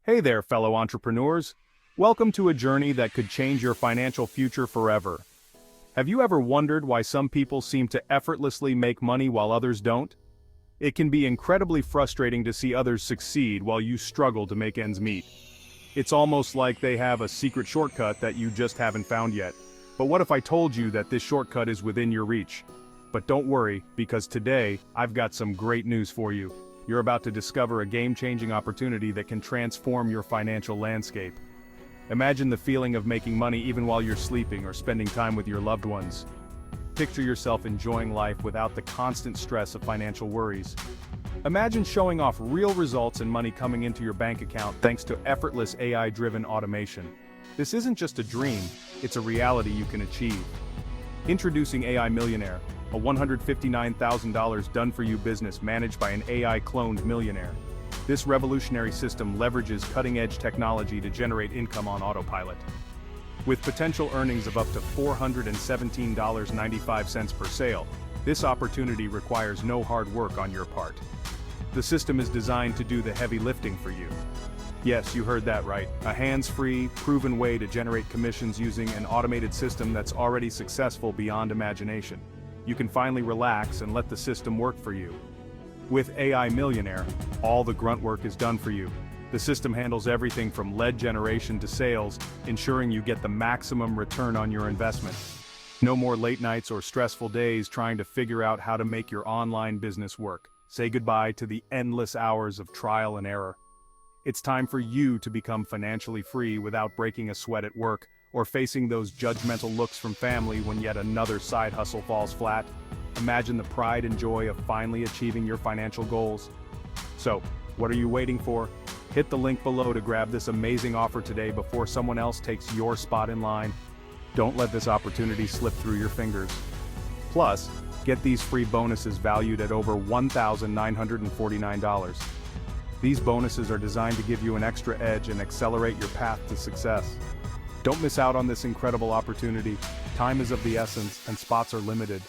Hey there, fellow entrepreneurs. Welcome to a journey that could change your financial future forever. Have you ever wondered why some people seem to effortlessly make money while others don't? It can be incredibly frustrating to see others succeed while you struggle to make ends meet. It's almost like they have a secret shortcut that you just haven't found yet. But what if I told you that this shortcut is within your reach? But don't worry, because today, I've got some great news for you. You're about to discover a game-changing opportunity that can transform your financial landscape. Imagine the feeling of making money even while you're sleeping or spending time with your loved ones. Picture yourself enjoying life without the constant stress of financial worries. Imagine showing off real results and money coming into your bank account thanks to effortless AI-driven automation. This isn't just a dream, it's a reality you can achieve. Introducing AI Millionaire, a $159,000 done-for-you business managed by an AI-cloned millionaire. This revolutionary system leverages cutting-edge technology to generate income on autopilot. With potential earnings of up to $417.95 per sale, this opportunity requires no hard work on your part. The system is designed to do the heavy lifting for you. Yes, you heard that right. A hands-free, proven way to generate commissions using an automated system that's already successful beyond imagination. You can finally relax and let the system work for you. With AI Millionaire, all the grunt work is done for you. The system handles everything from lead generation to sales, ensuring you get the maximum return on your investment. No more late nights or stressful days trying to figure out how to make your online business work. Say goodbye to the endless hours of trial and error. It's time for you to become financially free without breaking a sweat at work or facing those judgmental looks from family when yet another side hustle falls flat. Imagine the pride and joy of finally achieving your financial goals. So, what are you waiting for? Hit the link below to grab this amazing offer today before someone else takes your spot in line. Don't let this opportunity slip through your fingers. Plus, get these free bonuses valued at over $1,949. These bonuses are designed to give you an extra edge and accelerate your path to success. Don't miss out on this incredible opportunity. Time is of the essence, and spots are limited.